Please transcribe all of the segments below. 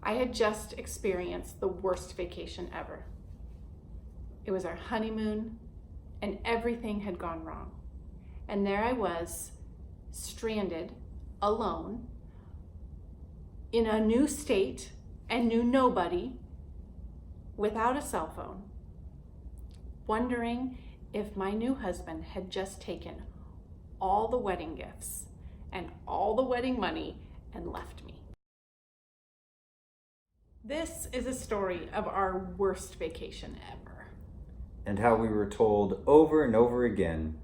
I had just experienced the worst vacation ever. It was our honeymoon, and everything had gone wrong. And there I was, stranded, alone, in a new state, and knew nobody, without a cell phone, wondering if my new husband had just taken all the wedding gifts and all the wedding money and left me. This is a story of our worst vacation ever. And how we were told over and over again,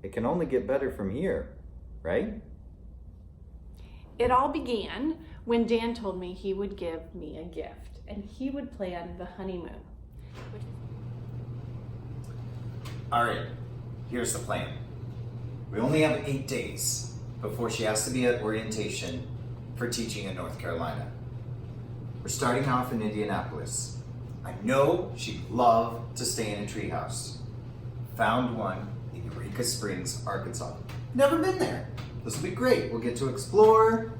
it can only get better from here, right? It all began when Dan told me he would give me a gift and he would plan the honeymoon. All right, here's the plan. We only have 8 days before she has to be at orientation for teaching in North Carolina. We're starting off in Indianapolis. I know she'd love to stay in a treehouse. Found one in Eureka Springs, Arkansas. Never been there. This will be great. We'll get to explore.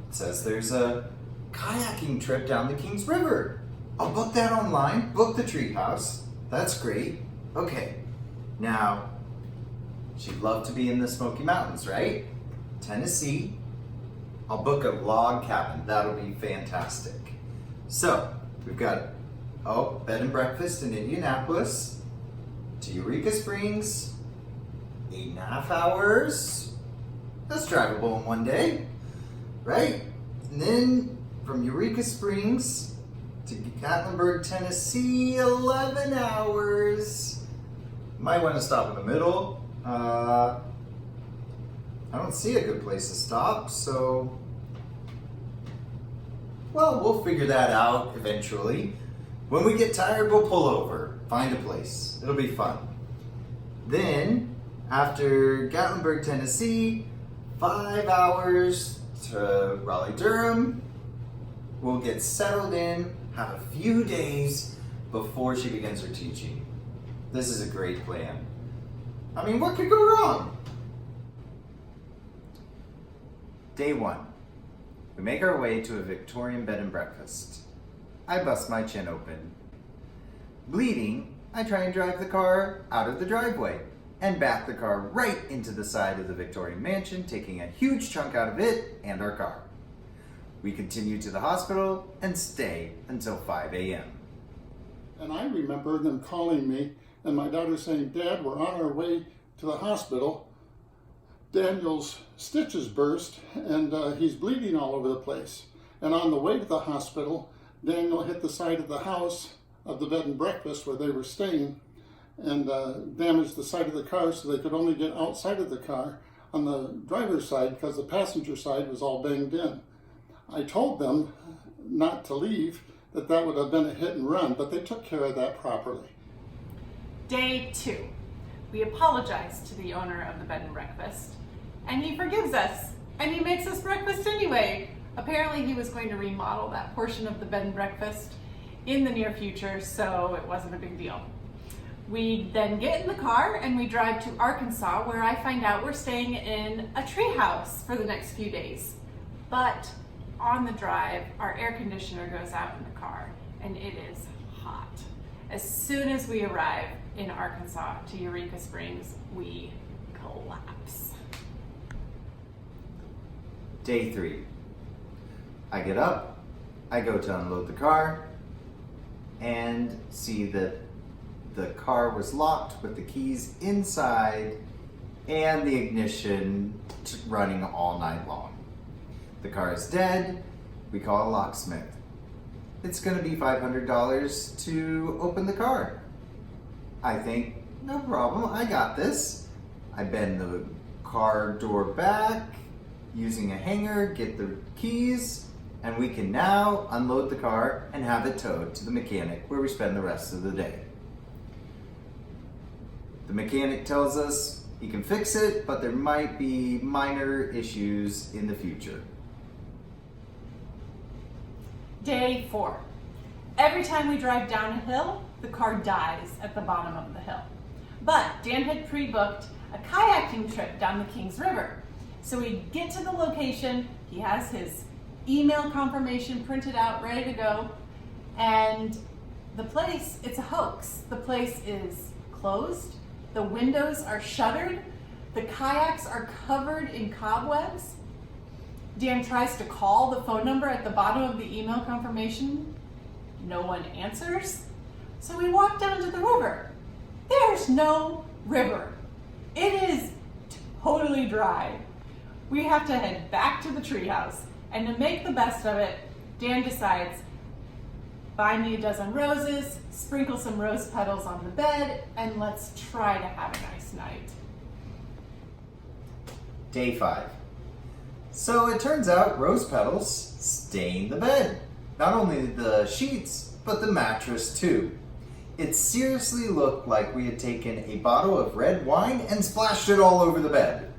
It says there's a kayaking trip down the Kings River. I'll book that online, book the treehouse. That's great. Okay, now, she'd love to be in the Smoky Mountains, right? Tennessee. I'll book a log cabin. That'll be fantastic. So, we've got, bed and breakfast in Indianapolis, to Eureka Springs, 8.5 hours. That's drivable in one day, right? And then from Eureka Springs to Gatlinburg, Tennessee, 11 hours. Might want to stop in the middle. I don't see a good place to stop, so, well, we'll figure that out eventually. When we get tired, we'll pull over, find a place. It'll be fun. Then, after Gatlinburg, Tennessee, 5 hours to Raleigh-Durham. We'll get settled in, have a few days before she begins her teaching. This is a great plan. I mean, what could go wrong? Day 1. We make our way to a Victorian bed and breakfast. I bust my chin open. Bleeding, I try and drive the car out of the driveway and back the car right into the side of the Victorian mansion, taking a huge chunk out of it and our car. We continue to the hospital and stay until 5 a.m. And I remember them calling me and my daughter saying, "Dad, we're on our way to the hospital. Daniel's stitches burst and he's bleeding all over the place." And on the way to the hospital, Daniel hit the side of the house of the bed and breakfast where they were staying and damaged the side of the car, so they could only get outside of the car on the driver's side because the passenger side was all banged in. I told them not to leave, that would have been a hit and run, but they took care of that properly. Day 2. We apologize to the owner of the bed and breakfast, and he forgives us, and he makes us breakfast anyway. Apparently he was going to remodel that portion of the bed and breakfast in the near future, so it wasn't a big deal. We then get in the car and we drive to Arkansas, where I find out we're staying in a treehouse for the next few days. But on the drive, our air conditioner goes out in the car, and it is hot. As soon as we arrive in Arkansas to Eureka Springs, we collapse. Day 3. I get up, I go to unload the car, and see that the car was locked with the keys inside and the ignition running all night long. The car is dead. We call a locksmith. It's going to be $500 to open the car. I think, no problem, I got this. I bend the car door back using a hanger, get the keys, and we can now unload the car and have it towed to the mechanic, where we spend the rest of the day. The mechanic tells us he can fix it, but there might be minor issues in the future. Day 4. Every time we drive down a hill, the car dies at the bottom of the hill. But Dan had pre-booked a kayaking trip down the Kings River. So we get to the location, he has his email confirmation printed out, ready to go. And the place, it's a hoax. The place is closed. The windows are shuttered. The kayaks are covered in cobwebs. Dan tries to call the phone number at the bottom of the email confirmation. No one answers. So we walk down to the river. There's no river. It is totally dry. We have to head back to the treehouse. And to make the best of it, Dan decides, buy me a dozen roses, sprinkle some rose petals on the bed, and let's try to have a nice night. Day 5. So it turns out rose petals stain the bed. Not only the sheets, but the mattress too. It seriously looked like we had taken a bottle of red wine and splashed it all over the bed.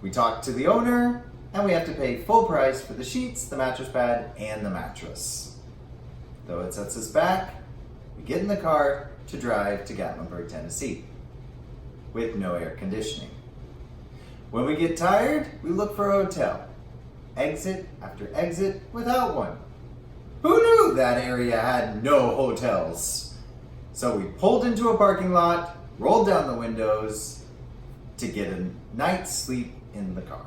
We talked to the owner, and we have to pay full price for the sheets, the mattress pad, and the mattress. Though it sets us back, we get in the car to drive to Gatlinburg, Tennessee, with no air conditioning. When we get tired, we look for a hotel. Exit after exit without one. Who knew that area had no hotels? So we pulled into a parking lot, rolled down the windows to get a night's sleep in the car.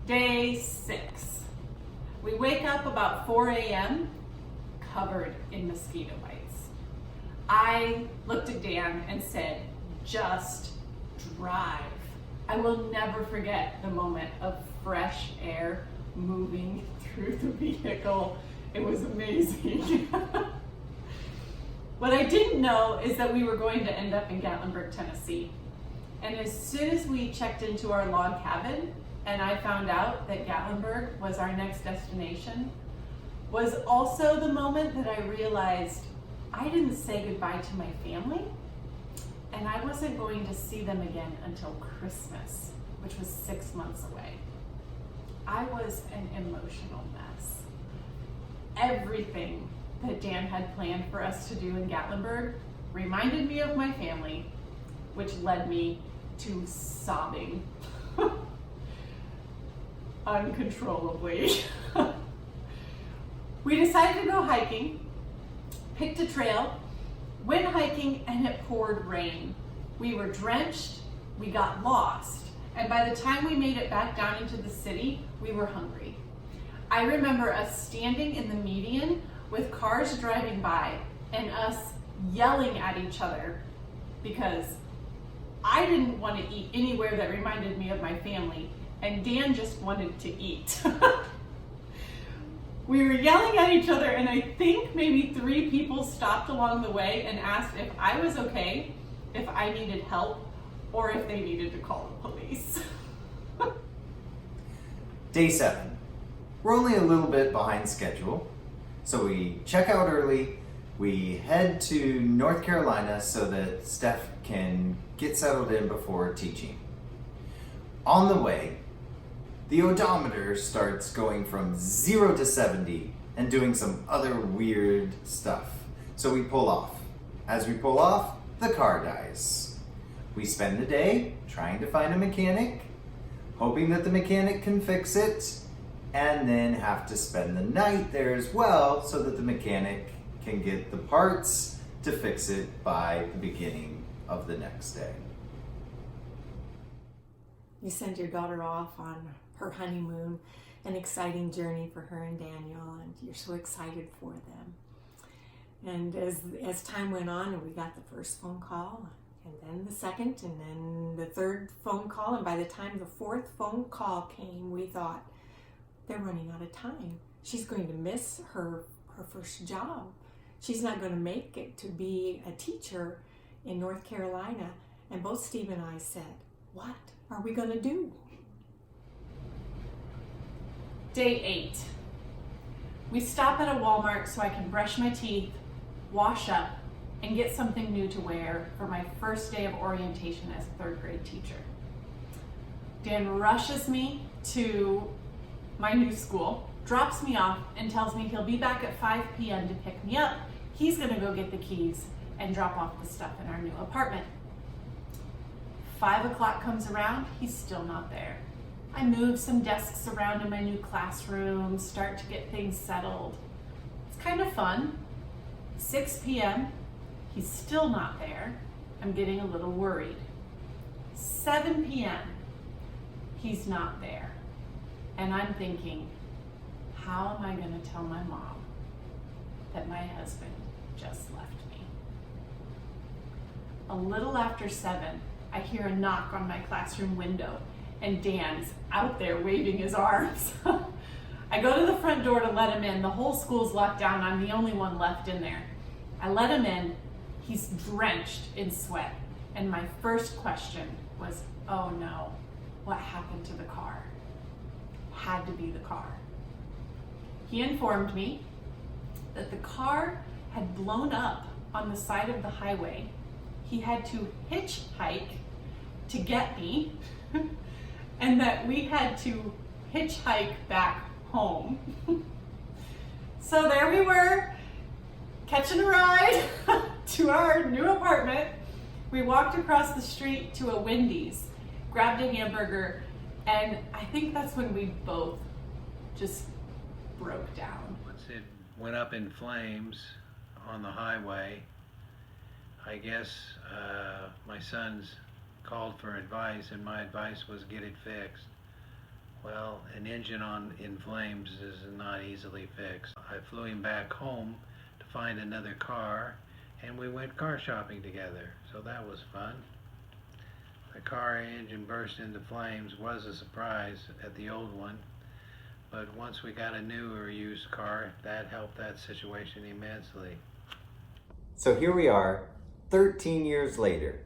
Day 6. We wake up about 4 a.m. covered in mosquito bites. I looked at Dan and said, just drive. I will never forget the moment of fresh air moving through the vehicle. It was amazing. What I didn't know is that we were going to end up in Gatlinburg, Tennessee. And as soon as we checked into our log cabin and I found out that Gatlinburg was our next destination, was also the moment that I realized I didn't say goodbye to my family, and I wasn't going to see them again until Christmas, which was 6 months away. I was an emotional mess. Everything that Dan had planned for us to do in Gatlinburg reminded me of my family, which led me to sobbing uncontrollably. We decided to go hiking, picked a trail, went hiking, and it poured rain. We were drenched, we got lost, and by the time we made it back down into the city, we were hungry. I remember us standing in the median with cars driving by and us yelling at each other because I didn't want to eat anywhere that reminded me of my family, and Dan just wanted to eat. We were yelling at each other, and I think maybe 3 people stopped along the way and asked if I was okay, if I needed help, or if they needed to call the police. Day 7. We're only a little bit behind schedule, so we check out early. We head to North Carolina so that Steph can get settled in before teaching. On the way, the odometer starts going from 0 to 70 and doing some other weird stuff. So we pull off. As we pull off, the car dies. We spend the day trying to find a mechanic, hoping that the mechanic can fix it, and then have to spend the night there as well so that the mechanic can get the parts to fix it by the beginning of the next day. You send your daughter off on her honeymoon, an exciting journey for her and Daniel, and you're so excited for them. And as time went on, and we got the first phone call, and then the second, and then the third phone call, and by the time the 4th phone call came, we thought, they're running out of time. She's going to miss her first job. She's not going to make it to be a teacher in North Carolina. And both Steve and I said, what are we going to do? Day 8. We stop at a Walmart so I can brush my teeth, wash up, and get something new to wear for my first day of orientation as a 3rd grade teacher. Dan rushes me to my new school, drops me off, and tells me he'll be back at 5 p.m. to pick me up. He's gonna go get the keys and drop off the stuff in our new apartment. 5 o'clock comes around, he's still not there. I move some desks around in my new classroom, start to get things settled. It's kind of fun. 6 p.m., he's still not there. I'm getting a little worried. 7 p.m., he's not there. And I'm thinking, how am I going to tell my mom that my husband just left me? A little after 7, I hear a knock on my classroom window, and Dan's out there waving his arms. I go to the front door to let him in. The whole school's locked down. I'm the only one left in there. I let him in. He's drenched in sweat. And my first question was, oh no, what happened to the car? Had to be the car. He informed me that the car had blown up on the side of the highway. He had to hitchhike to get me, and that we had to hitchhike back home. So there we were, catching a ride to our new apartment. We walked across the street to a Wendy's, grabbed a hamburger, and I think that's when we both just broke down. Once it went up in flames on the highway, I guess my sons called for advice, and my advice was get it fixed. Well, an engine in flames is not easily fixed. I flew him back home to find another car, and we went car shopping together, so that was fun. The car engine burst into flames was a surprise at the old one, but once we got a new or used car, that helped that situation immensely. So here we are, 13 years later,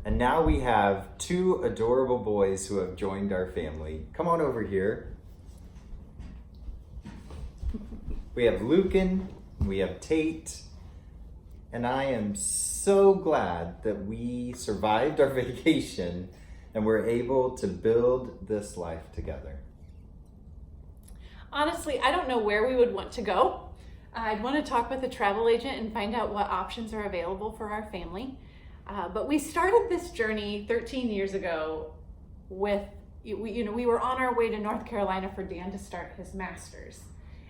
and now we have 2 adorable boys who have joined our family. Come on over here. We have Lucan, we have Tate, and I am so glad that we survived our vacation and were able to build this life together. Honestly, I don't know where we would want to go. I'd want to talk with a travel agent and find out what options are available for our family. But we started this journey 13 years ago with, we were on our way to North Carolina for Dan to start his master's.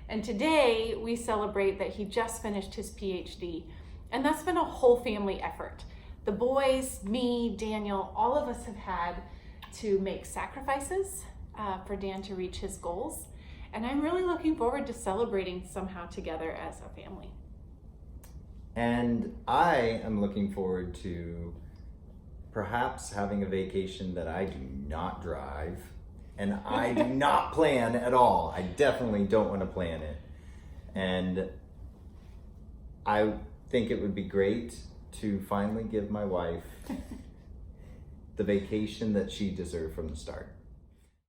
And today we celebrate that he just finished his PhD. And that's been a whole family effort. The boys, me, Daniel, all of us have had to make sacrifices for Dan to reach his goals. And I'm really looking forward to celebrating somehow together as a family. And I am looking forward to perhaps having a vacation that I do not drive and I do not plan at all. I definitely don't want to plan it. And I think it would be great to finally give my wife the vacation that she deserved from the start.